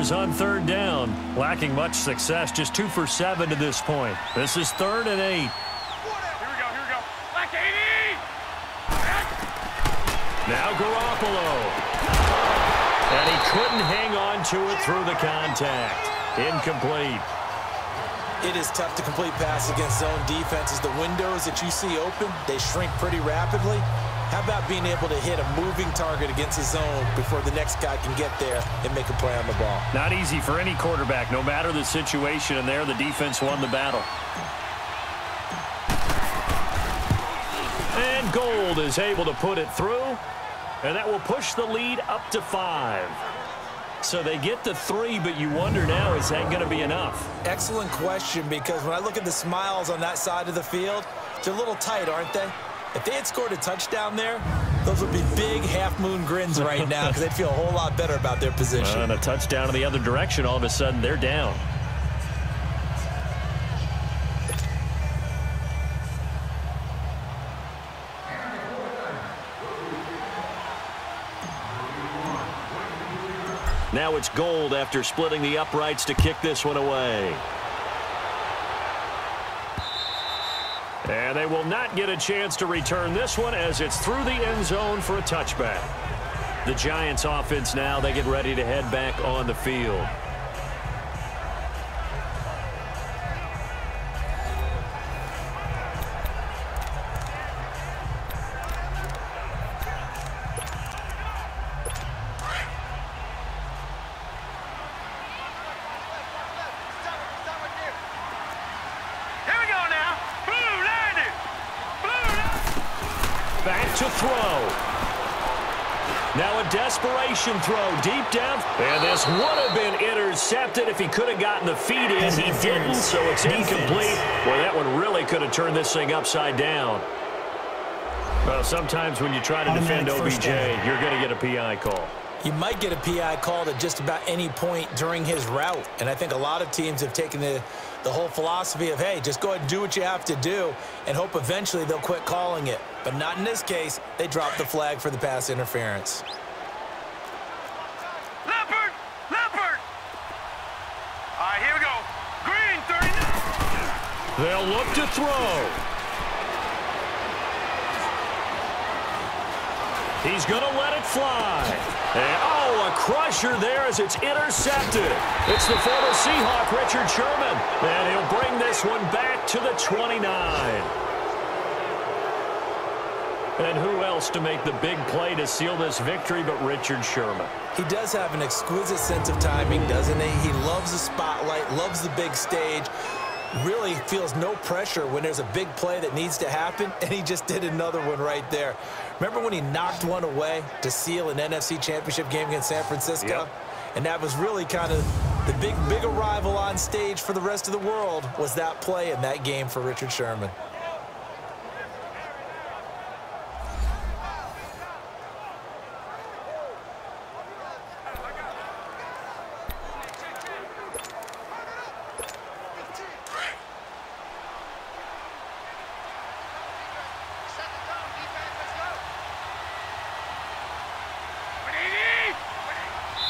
Steelers on 3rd down. Lacking much success, just 2 for 7 to this point. This is 3rd and 8. Here we go. Like 80! Now Garoppolo. And he couldn't hang on to it through the contact. Incomplete. It is tough to complete passes against zone defenses. The windows that you see open, they shrink pretty rapidly. How about being able to hit a moving target against a zone before the next guy can get there and make a play on the ball? Not easy for any quarterback, no matter the situation, and there the defense won the battle. And Gold is able to put it through, and that will push the lead up to 5. So they get the 3, but you wonder now, is that going to be enough? Excellent question, because when I look at the smiles on that side of the field, they're a little tight, aren't they? If they had scored a touchdown there, those would be big half-moon grins right now because they'd feel a whole lot better about their position. And a touchdown in the other direction, all of a sudden they're down. Now it's Gold after splitting the uprights to kick this one away. And they will not get a chance to return this one as it's through the end zone for a touchback. The Giants offense now, they get ready to head back on the field. Back to throw. Now a desperation throw deep down. And this would have been intercepted if he could have gotten the feet in. He didn't, so it's incomplete. Well, that one really could have turned this thing upside down. Well, sometimes when you try to defend OBJ, you're going to get a PI call. You might get a PI called at just about any point during his route. And I think a lot of teams have taken the whole philosophy of, hey, just go ahead and do what you have to do and hope eventually they'll quit calling it. But not in this case. They dropped the flag for the pass interference. Leopard! Leopard! All right, here we go. Green, 39. They'll look to throw. He's going to let it fly. And, oh, a crusher there as it's intercepted. It's the former Seahawk, Richard Sherman. And he'll bring this one back to the 29. And who else to make the big play to seal this victory but Richard Sherman? He does have an exquisite sense of timing, doesn't he? He loves the spotlight, loves the big stage. Really feels no pressure when there's a big play that needs to happen, and he just did another one right there. Remember when he knocked one away to seal an NFC Championship game against San Francisco? Yep. And that was really kind of the big arrival on stage for the rest of the world was that play in that game for Richard Sherman.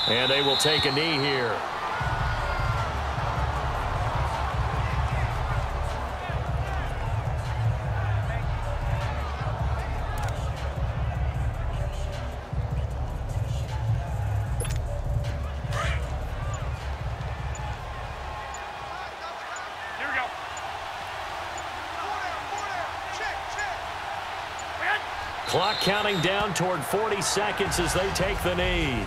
And they will take a knee here. Here we go. Clock counting down toward 40 seconds as they take the knee.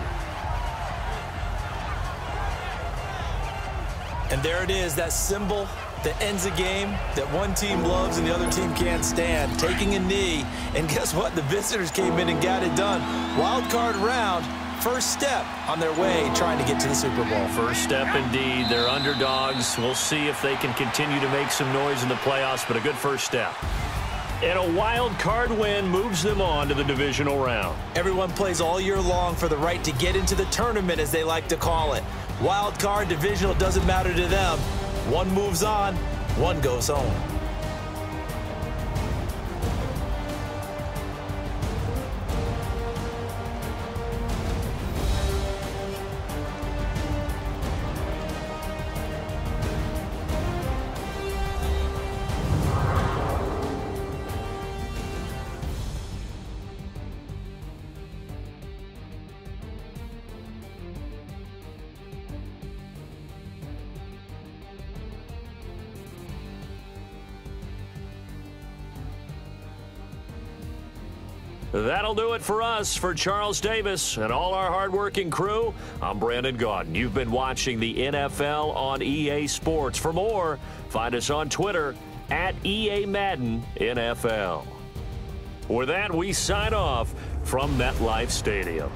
And there it is, that symbol that ends a game that one team loves and the other team can't stand, taking a knee. And guess what? The visitors came in and got it done. Wild card round, first step on their way trying to get to the Super Bowl. First step indeed. They're underdogs. We'll see if they can continue to make some noise in the playoffs, but a good first step. And a wild card win moves them on to the divisional round. Everyone plays all year long for the right to get into the tournament, as they like to call it. Wild card, divisional, doesn't matter to them. One moves on, one goes home. That'll do it for us. For Charles Davis and all our hardworking crew, I'm Brandon Gaudin. You've been watching the NFL on EA Sports. For more, find us on Twitter at EA Madden NFL. With that, we sign off from MetLife Stadium.